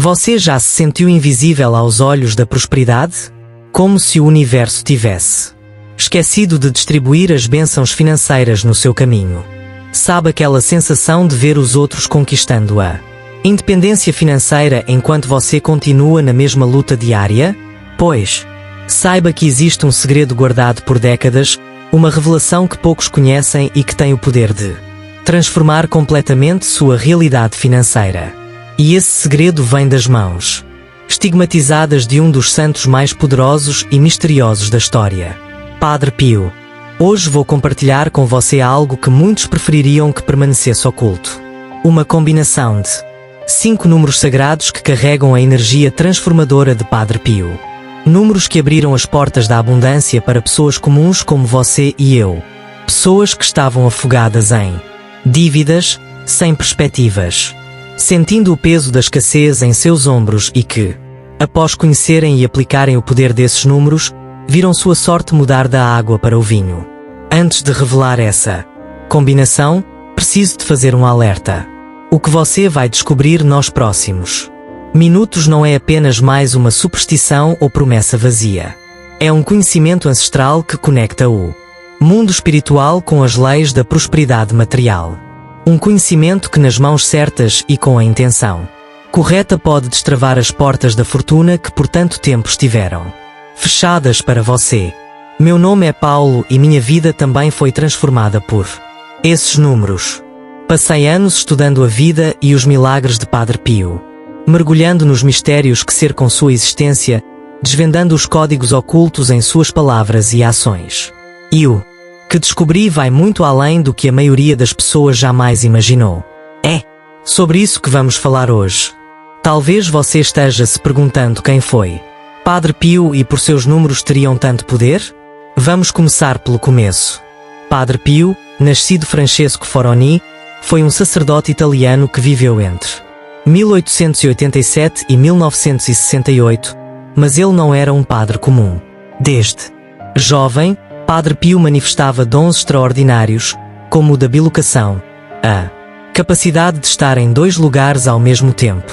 Você já se sentiu invisível aos olhos da prosperidade? Como se o universo tivesse esquecido de distribuir as bênçãos financeiras no seu caminho. Sabe aquela sensação de ver os outros conquistando a independência financeira enquanto você continua na mesma luta diária? Pois, saiba que existe um segredo guardado por décadas, uma revelação que poucos conhecem e que tem o poder de transformar completamente sua realidade financeira. E esse segredo vem das mãos estigmatizadas de um dos santos mais poderosos e misteriosos da história, Padre Pio. Hoje vou compartilhar com você algo que muitos prefeririam que permanecesse oculto. Uma combinação de 5 números sagrados que carregam a energia transformadora de Padre Pio. Números que abriram as portas da abundância para pessoas comuns como você e eu. Pessoas que estavam afogadas em dívidas, sem perspectivas, sentindo o peso da escassez em seus ombros e que, após conhecerem e aplicarem o poder desses números, viram sua sorte mudar da água para o vinho. Antes de revelar essa combinação, preciso de fazer um alerta. O que você vai descobrir nos próximos minutos não é apenas mais uma superstição ou promessa vazia. É um conhecimento ancestral que conecta o mundo espiritual com as leis da prosperidade material. Um conhecimento que nas mãos certas e com a intenção correta pode destravar as portas da fortuna que por tanto tempo estiveram fechadas para você. Meu nome é Paulo e minha vida também foi transformada por esses números. Passei anos estudando a vida e os milagres de Padre Pio, mergulhando nos mistérios que cercam sua existência, desvendando os códigos ocultos em suas palavras e ações. E o que descobri vai muito além do que a maioria das pessoas jamais imaginou. É sobre isso que vamos falar hoje. Talvez você esteja se perguntando quem foi Padre Pio e por seus números teriam tanto poder? Vamos começar pelo começo. Padre Pio, nascido Francesco Foroni, foi um sacerdote italiano que viveu entre 1887 e 1968, mas ele não era um padre comum. Desde jovem, Padre Pio manifestava dons extraordinários, como o da bilocação, a capacidade de estar em 2 lugares ao mesmo tempo.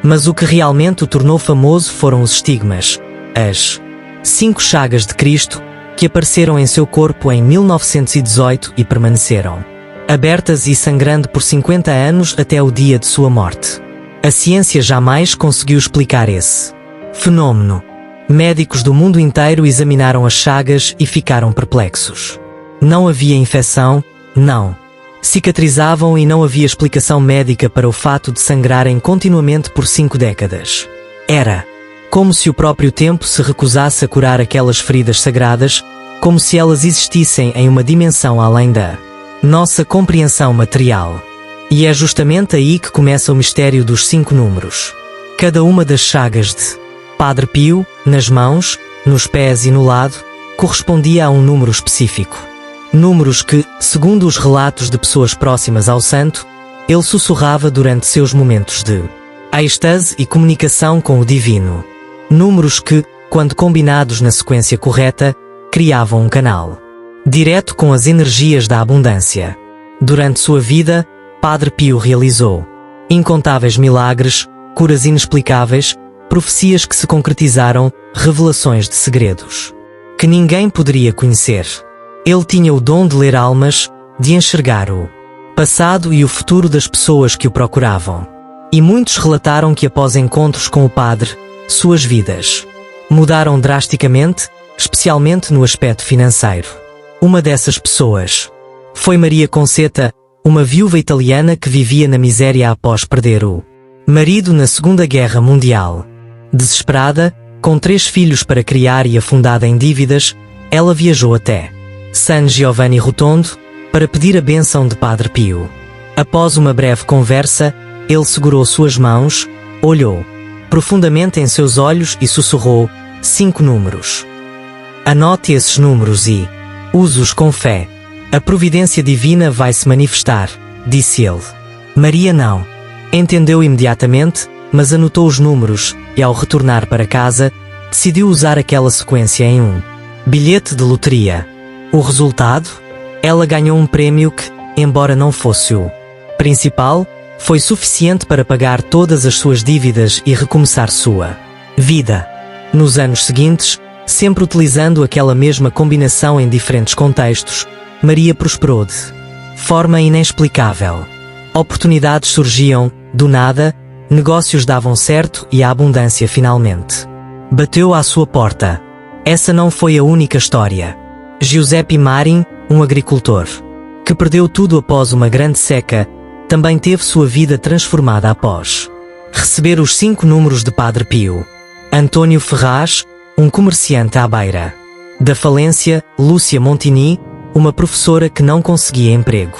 Mas o que realmente o tornou famoso foram os estigmas, as 5 chagas de Cristo, que apareceram em seu corpo em 1918 e permaneceram abertas e sangrando por 50 anos até o dia de sua morte. A ciência jamais conseguiu explicar esse fenômeno. Médicos do mundo inteiro examinaram as chagas e ficaram perplexos. Não havia infecção, não cicatrizavam e não havia explicação médica para o fato de sangrarem continuamente por 5 décadas. Era como se o próprio tempo se recusasse a curar aquelas feridas sagradas, como se elas existissem em uma dimensão além da nossa compreensão material. E é justamente aí que começa o mistério dos 5 números. Cada uma das chagas de Padre Pio, nas mãos, nos pés e no lado, correspondia a um número específico. Números que, segundo os relatos de pessoas próximas ao santo, ele sussurrava durante seus momentos de êxtase e comunicação com o divino. Números que, quando combinados na sequência correta, criavam um canal direto com as energias da abundância. Durante sua vida, Padre Pio realizou incontáveis milagres, curas inexplicáveis, profecias que se concretizaram, revelações de segredos que ninguém poderia conhecer. Ele tinha o dom de ler almas, de enxergar o passado e o futuro das pessoas que o procuravam. E muitos relataram que após encontros com o Padre, suas vidas mudaram drasticamente, especialmente no aspecto financeiro. Uma dessas pessoas foi Maria Concetta, uma viúva italiana que vivia na miséria após perder o marido na Segunda Guerra Mundial. Desesperada, com 3 filhos para criar e afundada em dívidas, ela viajou até San Giovanni Rotondo para pedir a bênção de Padre Pio. Após uma breve conversa, ele segurou suas mãos, olhou profundamente em seus olhos e sussurrou 5 números. Anote esses números e use-os com fé. A providência divina vai se manifestar, disse ele. Maria não entendeu imediatamente, mas anotou os números e, ao retornar para casa, decidiu usar aquela sequência em um bilhete de loteria. O resultado? Ela ganhou um prêmio que, embora não fosse o principal, Foi suficiente para pagar todas as suas dívidas e recomeçar sua vida. Nos anos seguintes, sempre utilizando aquela mesma combinação em diferentes contextos, Maria prosperou de forma inexplicável. Oportunidades surgiam, do nada, negócios davam certo e a abundância finalmente bateu à sua porta. Essa não foi a única história. Giuseppe Marin, um agricultor, que perdeu tudo após uma grande seca, também teve sua vida transformada após receber os 5 números de Padre Pio. Antônio Ferraz, um comerciante à beira da falência, Lúcia Montini, uma professora que não conseguia emprego.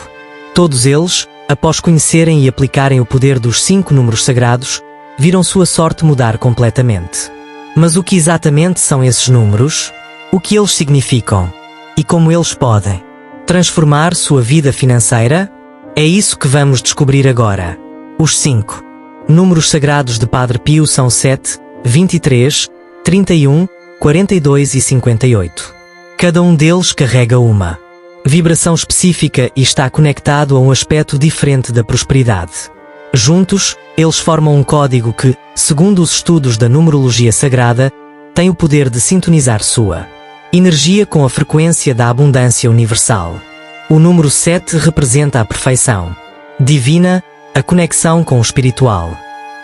Todos eles, após conhecerem e aplicarem o poder dos 5 números sagrados, viram sua sorte mudar completamente. Mas o que exatamente são esses números? O que eles significam? E como eles podem transformar sua vida financeira? É isso que vamos descobrir agora. Os 5 números sagrados de Padre Pio são 7, 23, 31, 42 e 58. Cada um deles carrega uma vibração específica e está conectado a um aspecto diferente da prosperidade. Juntos, eles formam um código que, segundo os estudos da numerologia sagrada, tem o poder de sintonizar sua energia com a frequência da abundância universal. O número 7 representa a perfeição divina, a conexão com o espiritual.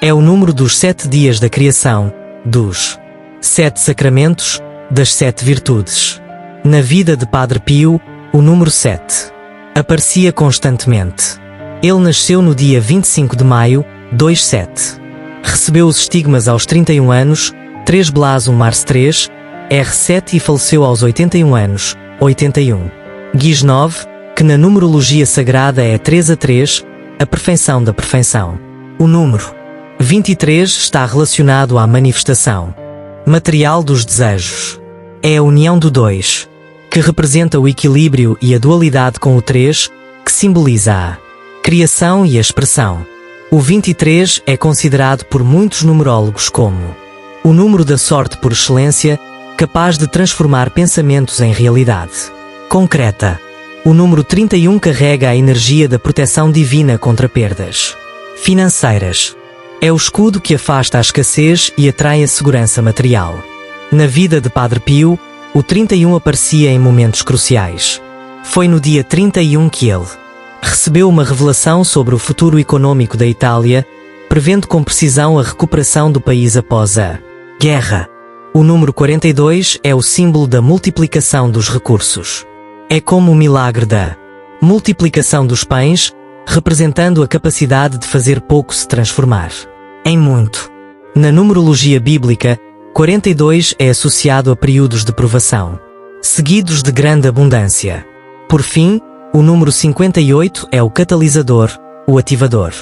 É o número dos 7 dias da criação, dos 7 sacramentos, das 7 virtudes. Na vida de Padre Pio, o número 7 aparecia constantemente. Ele nasceu no dia 25 de maio, 27. Recebeu os estigmas aos 31 anos, 3 Blasum Mars 3, R7 e faleceu aos 81 anos, 81. Gisnov, que na numerologia sagrada é 3 a 3, a perfeição da perfeição. O número 23 está relacionado à manifestação material dos desejos. É a união do 2, que representa o equilíbrio, e a dualidade com o 3, que simboliza a criação e a expressão. O 23 é considerado por muitos numerólogos como o número da sorte por excelência, capaz de transformar pensamentos em realidade concreta. O número 31 carrega a energia da proteção divina contra perdas financeiras. É o escudo que afasta a escassez e atrai a segurança material. Na vida de Padre Pio, o 31 aparecia em momentos cruciais. Foi no dia 31 que ele recebeu uma revelação sobre o futuro econômico da Itália, prevendo com precisão a recuperação do país após a guerra. O número 42 é o símbolo da multiplicação dos recursos. É como o milagre da multiplicação dos pães, representando a capacidade de fazer pouco se transformar em muito. Na numerologia bíblica, 42 é associado a períodos de provação, seguidos de grande abundância. Por fim, o número 58 é o catalisador, o ativador,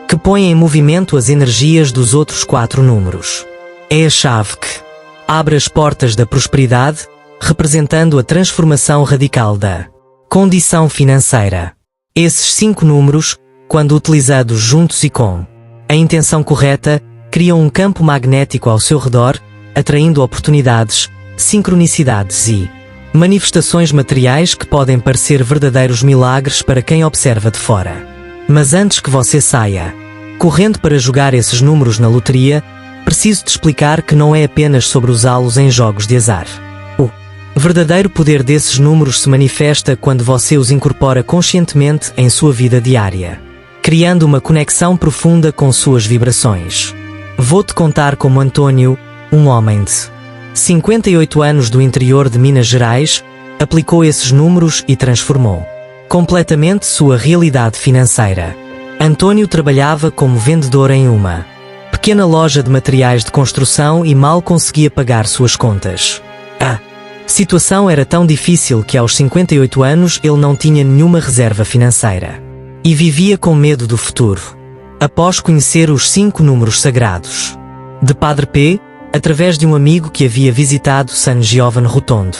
que põe em movimento as energias dos outros 4 números. É a chave que abre as portas da prosperidade, representando a transformação radical da condição financeira. Esses 5 números, quando utilizados juntos e com a intenção correta, criam um campo magnético ao seu redor, atraindo oportunidades, sincronicidades e manifestações materiais que podem parecer verdadeiros milagres para quem observa de fora. Mas antes que você saia correndo para jogar esses números na loteria, preciso te explicar que não é apenas sobre usá-los em jogos de azar. O verdadeiro poder desses números se manifesta quando você os incorpora conscientemente em sua vida diária, criando uma conexão profunda com suas vibrações. Vou-te contar como Antônio, um homem de 58 anos do interior de Minas Gerais, aplicou esses números e transformou completamente sua realidade financeira. Antônio trabalhava como vendedor em uma pequena loja de materiais de construção e mal conseguia pagar suas contas. A situação era tão difícil que aos 58 anos ele não tinha nenhuma reserva financeira e vivia com medo do futuro. Após conhecer os 5 números sagrados de Padre P, através de um amigo que havia visitado San Giovanni Rotondo,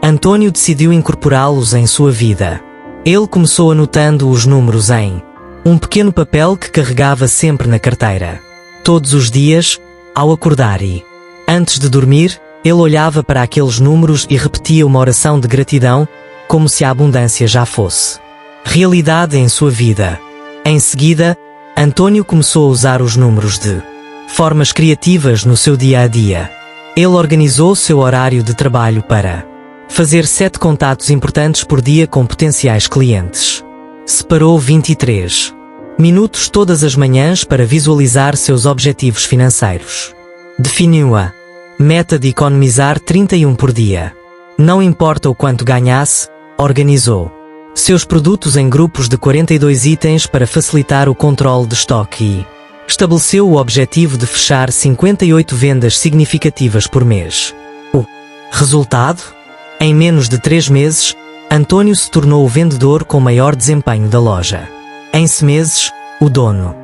Antônio decidiu incorporá-los em sua vida. Ele começou anotando os números em um pequeno papel que carregava sempre na carteira. Todos os dias, ao acordar e antes de dormir, ele olhava para aqueles números e repetia uma oração de gratidão, como se a abundância já fosse realidade em sua vida. Em seguida, Antônio começou a usar os números de formas criativas no seu dia a dia. Ele organizou seu horário de trabalho para fazer 7 contatos importantes por dia com potenciais clientes. Separou 23 minutos todas as manhãs para visualizar seus objetivos financeiros. Definiu a meta de economizar 31 por dia. Não importa o quanto ganhasse, organizou seus produtos em grupos de 42 itens para facilitar o controle de estoque e estabeleceu o objetivo de fechar 58 vendas significativas por mês. O resultado? Em menos de 3 meses, Antônio se tornou o vendedor com maior desempenho da loja. Em 6 meses, o dono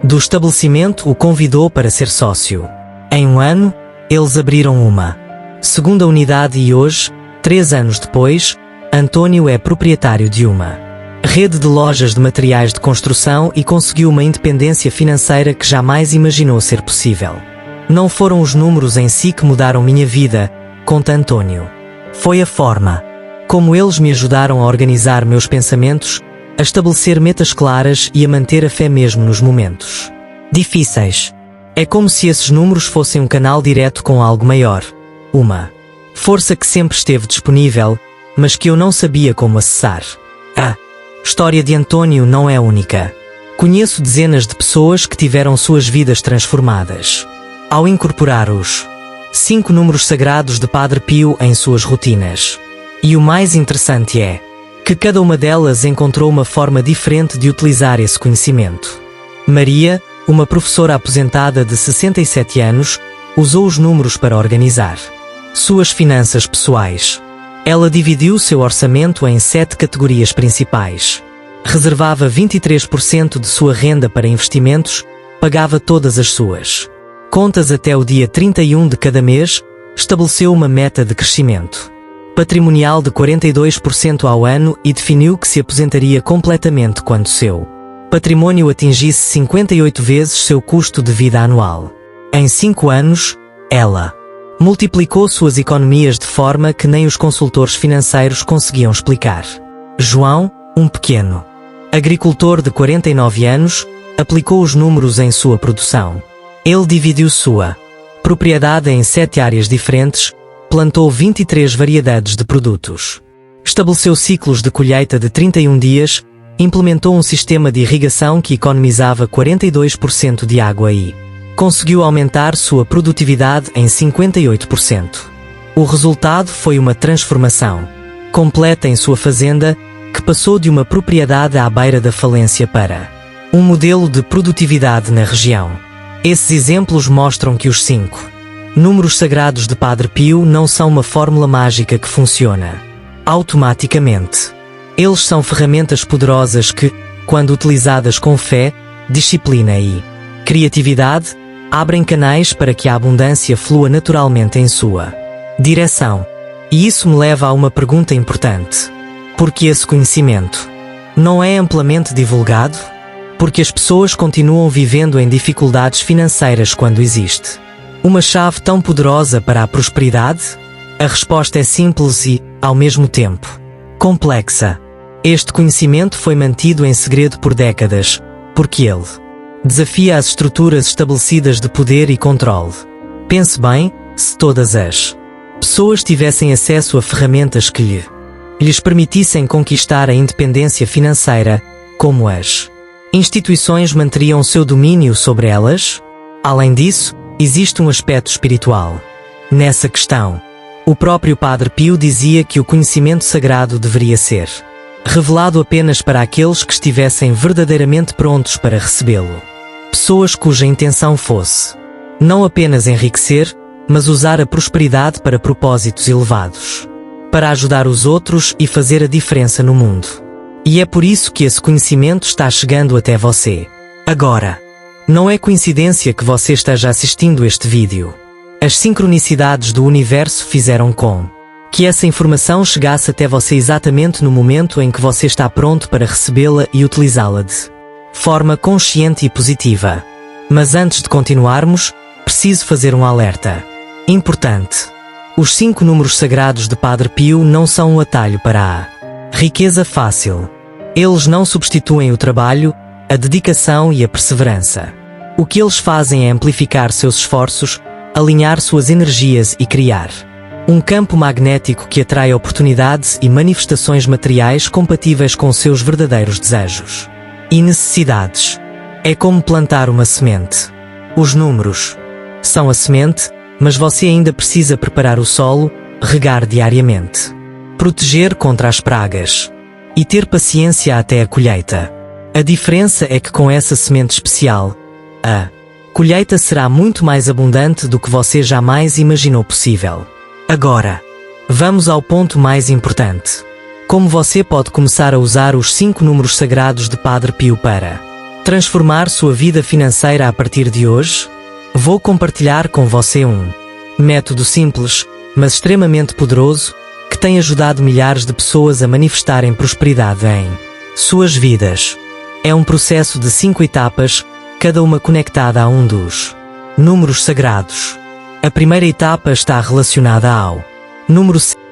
do estabelecimento o convidou para ser sócio. Em 1 ano, eles abriram uma segunda unidade e hoje, 3 anos depois, Antônio é proprietário de uma rede de lojas de materiais de construção e conseguiu uma independência financeira que jamais imaginou ser possível. Não foram os números em si que mudaram minha vida, conta Antônio. Foi a forma como eles me ajudaram a organizar meus pensamentos, a estabelecer metas claras e a manter a fé mesmo nos momentos difíceis. É como se esses números fossem um canal direto com algo maior. Uma força que sempre esteve disponível, mas que eu não sabia como acessar. A história de Antônio não é única. Conheço dezenas de pessoas que tiveram suas vidas transformadas ao incorporar os 5 números sagrados de Padre Pio em suas rotinas. E o mais interessante é que cada uma delas encontrou uma forma diferente de utilizar esse conhecimento. Maria, uma professora aposentada de 67 anos, usou os números para organizar suas finanças pessoais. Ela dividiu seu orçamento em 7 categorias principais. Reservava 23% de sua renda para investimentos, pagava todas as suas contas até o dia 31 de cada mês, estabeleceu uma meta de crescimento patrimonial de 42% ao ano e definiu que se aposentaria completamente quando seu patrimônio atingisse 58 vezes seu custo de vida anual. Em 5 anos, ela multiplicou suas economias de forma que nem os consultores financeiros conseguiam explicar. João, um pequeno agricultor de 49 anos, aplicou os números em sua produção. Ele dividiu sua propriedade em 7 áreas diferentes, plantou 23 variedades de produtos, estabeleceu ciclos de colheita de 31 dias, implementou um sistema de irrigação que economizava 42% de água e conseguiu aumentar sua produtividade em 58%. O resultado foi uma transformação completa em sua fazenda, que passou de uma propriedade à beira da falência para um modelo de produtividade na região. Esses exemplos mostram que os 5 números sagrados de Padre Pio não são uma fórmula mágica que funciona automaticamente. Eles são ferramentas poderosas que, quando utilizadas com fé, disciplina e criatividade, abrem canais para que a abundância flua naturalmente em sua direção. E isso me leva a uma pergunta importante. Por que esse conhecimento não é amplamente divulgado? Porque as pessoas continuam vivendo em dificuldades financeiras quando existe uma chave tão poderosa para a prosperidade? A resposta é simples e, ao mesmo tempo, complexa. Este conhecimento foi mantido em segredo por décadas, porque ele desafia as estruturas estabelecidas de poder e controle. Pense bem, se todas as pessoas tivessem acesso a ferramentas que lhes permitissem conquistar a independência financeira, como as instituições manteriam seu domínio sobre elas? Além disso, existe um aspecto espiritual nessa questão. O próprio Padre Pio dizia que o conhecimento sagrado deveria ser revelado apenas para aqueles que estivessem verdadeiramente prontos para recebê-lo. Pessoas cuja intenção fosse não apenas enriquecer, mas usar a prosperidade para propósitos elevados, para ajudar os outros e fazer a diferença no mundo. E é por isso que esse conhecimento está chegando até você agora. Não é coincidência que você esteja assistindo este vídeo. As sincronicidades do universo fizeram com que essa informação chegasse até você exatamente no momento em que você está pronto para recebê-la e utilizá-la de forma consciente e positiva. Mas antes de continuarmos, preciso fazer um alerta importante. Os 5 números sagrados de Padre Pio não são um atalho para a riqueza fácil. Eles não substituem o trabalho, a dedicação e a perseverança. O que eles fazem é amplificar seus esforços, alinhar suas energias e criar um campo magnético que atrai oportunidades e manifestações materiais compatíveis com seus verdadeiros desejos e necessidades. É como plantar uma semente. Os números são a semente, mas você ainda precisa preparar o solo, regar diariamente, proteger contra as pragas e ter paciência até a colheita. A diferença é que com essa semente especial, a colheita será muito mais abundante do que você jamais imaginou possível. Agora, vamos ao ponto mais importante. Como você pode começar a usar os 5 números sagrados de Padre Pio para transformar sua vida financeira a partir de hoje? Vou compartilhar com você um método simples, mas extremamente poderoso, que tem ajudado milhares de pessoas a manifestarem prosperidade em suas vidas. É um processo de 5 etapas, cada uma conectada a um dos números sagrados. A primeira etapa está relacionada ao número 5.